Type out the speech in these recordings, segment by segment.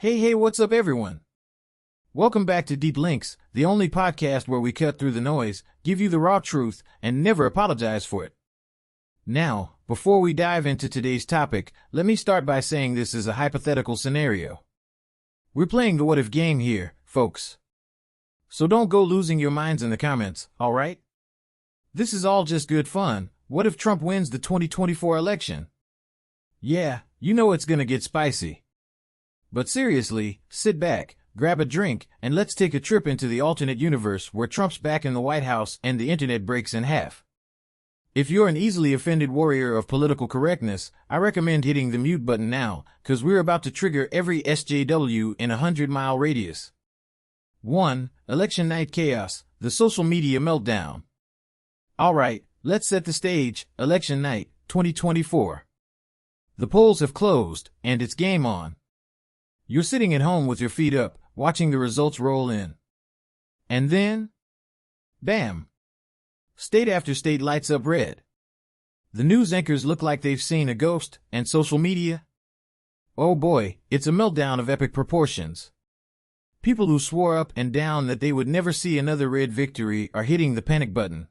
Hey, what's up, everyone? Welcome back to Deep Links, the only podcast where we cut through the noise, give you the raw truth, and never apologize for it. Now, before we dive into today's topic, let me start by saying this is a hypothetical scenario. We're playing the what-if game here, folks. So don't go losing your minds in the comments, alright? This is all just good fun. What if Trump wins the 2024 election? Yeah, you know it's gonna get spicy. But seriously, sit back, grab a drink, and let's take a trip into the alternate universe where Trump's back in the White House and the internet breaks in half. If you're an easily offended warrior of political correctness, I recommend hitting the mute button now, cause we're about to trigger every SJW in a 100-mile radius. 1. Election night chaos, the social media meltdown. Alright, let's set the stage. Election night, 2024. The polls have closed, and it's game on. You're sitting at home with your feet up, watching the results roll in. And then, bam! State after state lights up red. The news anchors look like they've seen a ghost, and social media? Oh boy, it's a meltdown of epic proportions. People who swore up and down that they would never see another red victory are hitting the panic button.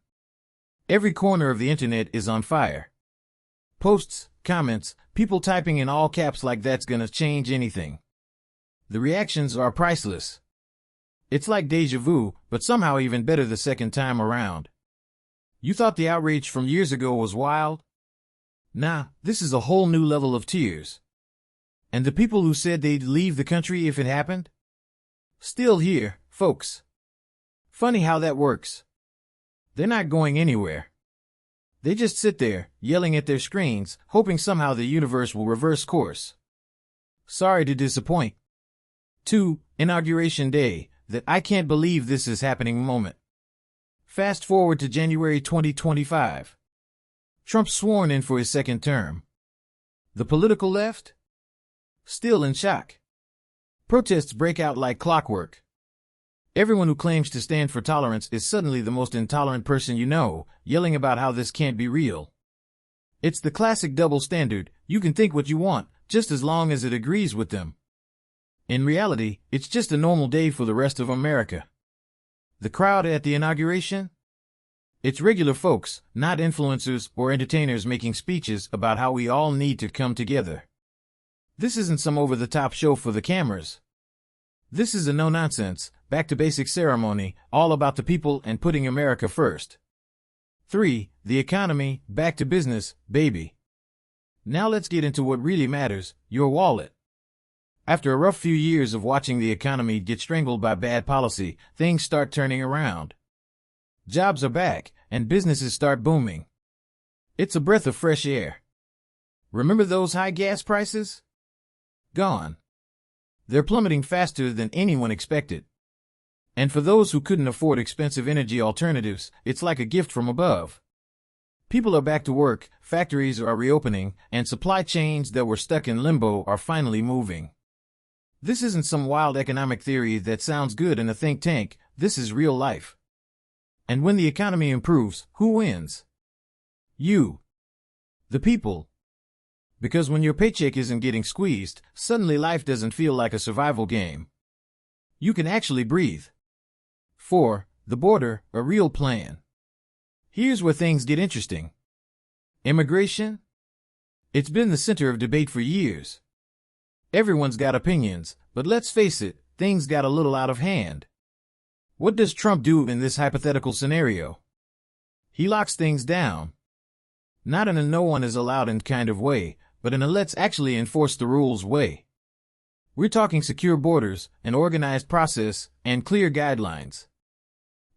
Every corner of the internet is on fire. Posts, comments, people typing in all caps like that's gonna change anything. The reactions are priceless. It's like deja vu, but somehow even better the second time around. You thought the outrage from years ago was wild? Nah, this is a whole new level of tears. And the people who said they'd leave the country if it happened? Still here, folks. Funny how that works. They're not going anywhere. They just sit there, yelling at their screens, hoping somehow the universe will reverse course. Sorry to disappoint. 2. Inauguration Day, that I can't believe this is happening moment. Fast forward to January 2025. Trump's sworn in for his second term. The political left? Still in shock. Protests break out like clockwork. Everyone who claims to stand for tolerance is suddenly the most intolerant person you know, yelling about how this can't be real. It's the classic double standard. You can think what you want, just as long as it agrees with them. In reality, it's just a normal day for the rest of America. The crowd at the inauguration? It's regular folks, not influencers or entertainers making speeches about how we all need to come together. This isn't some over-the-top show for the cameras. This is a no-nonsense, back-to-basic ceremony, all about the people and putting America first. 3. The economy, back to business, baby. Now let's get into what really matters, your wallet. After a rough few years of watching the economy get strangled by bad policy, things start turning around. Jobs are back, and businesses start booming. It's a breath of fresh air. Remember those high gas prices? Gone. They're plummeting faster than anyone expected. And for those who couldn't afford expensive energy alternatives, it's like a gift from above. People are back to work, factories are reopening, and supply chains that were stuck in limbo are finally moving. This isn't some wild economic theory that sounds good in a think tank. This is real life. And when the economy improves, who wins? You. The people. Because when your paycheck isn't getting squeezed, suddenly life doesn't feel like a survival game. You can actually breathe. 4. The border, a real plan. Here's where things get interesting. Immigration? It's been the center of debate for years. Everyone's got opinions, but let's face it, things got a little out of hand. What does Trump do in this hypothetical scenario? He locks things down. Not in a no one is allowed in kind of way, but in a let's actually enforce the rules way. We're talking secure borders, an organized process, and clear guidelines.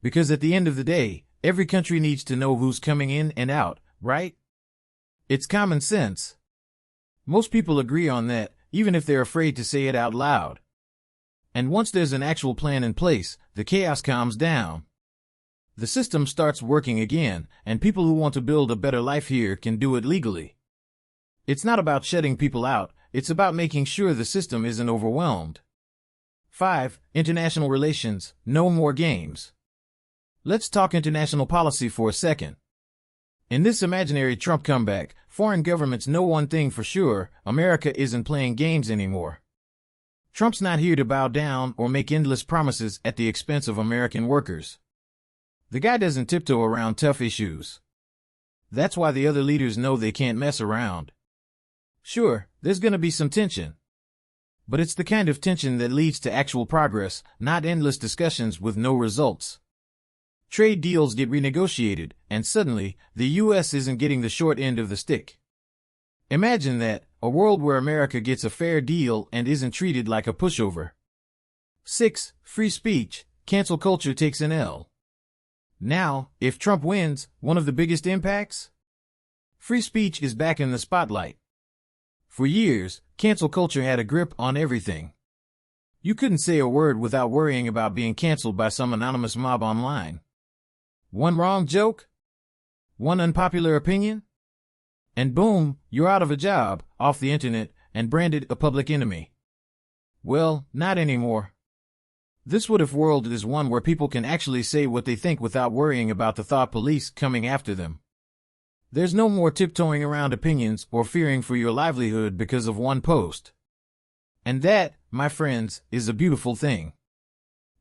Because at the end of the day, every country needs to know who's coming in and out, right? It's common sense. Most people agree on that, even if they're afraid to say it out loud. And once there's an actual plan in place, the chaos calms down. The system starts working again, and people who want to build a better life here can do it legally. It's not about shutting people out, it's about making sure the system isn't overwhelmed. 5. International relations, no more games. Let's talk international policy for a second. In this imaginary Trump comeback, foreign governments know one thing for sure: America isn't playing games anymore. Trump's not here to bow down or make endless promises at the expense of American workers. The guy doesn't tiptoe around tough issues. That's why the other leaders know they can't mess around. Sure, there's gonna be some tension. But it's the kind of tension that leads to actual progress, not endless discussions with no results. Trade deals get renegotiated, and suddenly, the U.S. isn't getting the short end of the stick. Imagine that, a world where America gets a fair deal and isn't treated like a pushover. 6. Free speech. Cancel culture takes an L. Now, if Trump wins, one of the biggest impacts? Free speech is back in the spotlight. For years, cancel culture had a grip on everything. You couldn't say a word without worrying about being canceled by some anonymous mob online. One wrong joke? One unpopular opinion? And boom, you're out of a job, off the internet, and branded a public enemy. Well, not anymore. This what-if world is one where people can actually say what they think without worrying about the thought police coming after them. There's no more tiptoeing around opinions or fearing for your livelihood because of one post. And that, my friends, is a beautiful thing.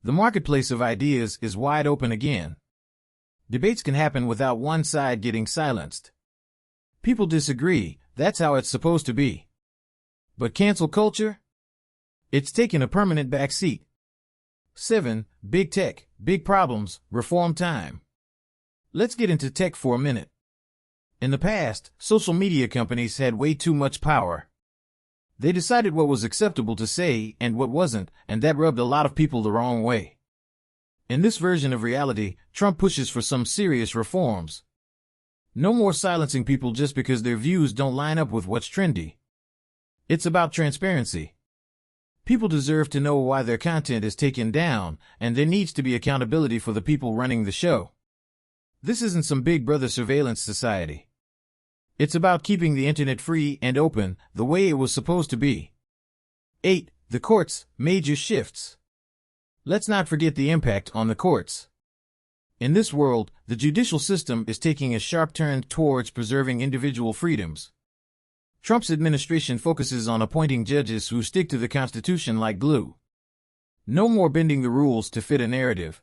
The marketplace of ideas is wide open again. Debates can happen without one side getting silenced. People disagree, that's how it's supposed to be. But cancel culture? It's taken a permanent backseat. 7. Big tech, big problems, reform time. Let's get into tech for a minute. In the past, social media companies had way too much power. They decided what was acceptable to say and what wasn't, and that rubbed a lot of people the wrong way. In this version of reality, Trump pushes for some serious reforms. No more silencing people just because their views don't line up with what's trendy. It's about transparency. People deserve to know why their content is taken down, and there needs to be accountability for the people running the show. This isn't some Big Brother surveillance society. It's about keeping the internet free and open, the way it was supposed to be. 8. The courts, major shifts. Let's not forget the impact on the courts. In this world, the judicial system is taking a sharp turn towards preserving individual freedoms. Trump's administration focuses on appointing judges who stick to the Constitution like glue. No more bending the rules to fit a narrative.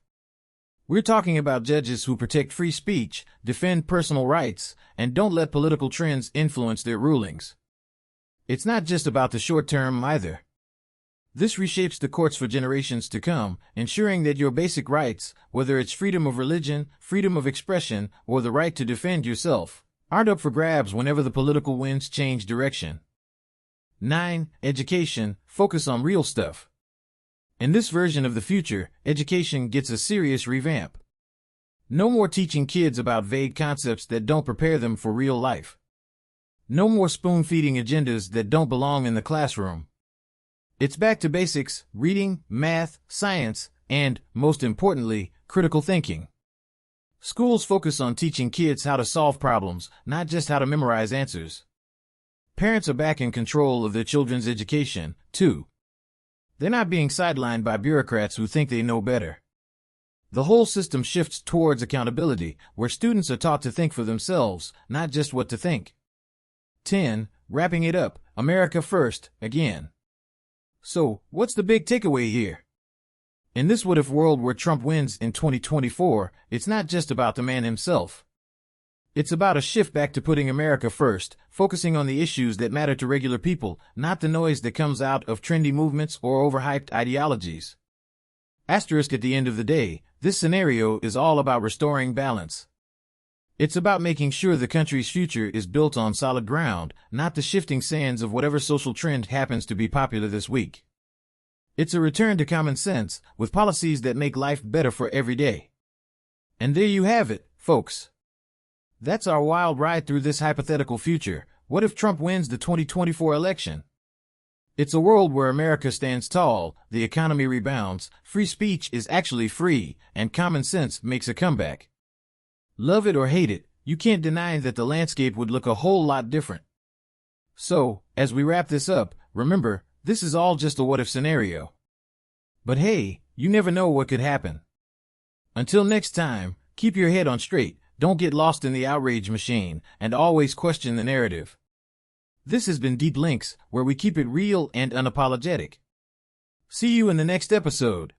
We're talking about judges who protect free speech, defend personal rights, and don't let political trends influence their rulings. It's not just about the short term either. This reshapes the courts for generations to come, ensuring that your basic rights, whether it's freedom of religion, freedom of expression, or the right to defend yourself, aren't up for grabs whenever the political winds change direction. 9. Education, focus on real stuff. In this version of the future, education gets a serious revamp. No more teaching kids about vague concepts that don't prepare them for real life. No more spoon-feeding agendas that don't belong in the classroom. It's back to basics, reading, math, science, and, most importantly, critical thinking. Schools focus on teaching kids how to solve problems, not just how to memorize answers. Parents are back in control of their children's education, too. They're not being sidelined by bureaucrats who think they know better. The whole system shifts towards accountability, where students are taught to think for themselves, not just what to think. 10. Wrapping it up, America first, again. So, what's the big takeaway here? In this what-if world where Trump wins in 2024, it's not just about the man himself. It's about a shift back to putting America first, focusing on the issues that matter to regular people, not the noise that comes out of trendy movements or overhyped ideologies. Asterisk at the end of the day, this scenario is all about restoring balance. It's about making sure the country's future is built on solid ground, not the shifting sands of whatever social trend happens to be popular this week. It's a return to common sense, with policies that make life better for every day. And there you have it, folks. That's our wild ride through this hypothetical future. What if Trump wins the 2024 election? It's a world where America stands tall, the economy rebounds, free speech is actually free, and common sense makes a comeback. Love it or hate it, you can't deny that the landscape would look a whole lot different. So, as we wrap this up, remember, this is all just a what-if scenario. But hey, you never know what could happen. Until next time, keep your head on straight, don't get lost in the outrage machine, and always question the narrative. This has been Deep Links, where we keep it real and unapologetic. See you in the next episode.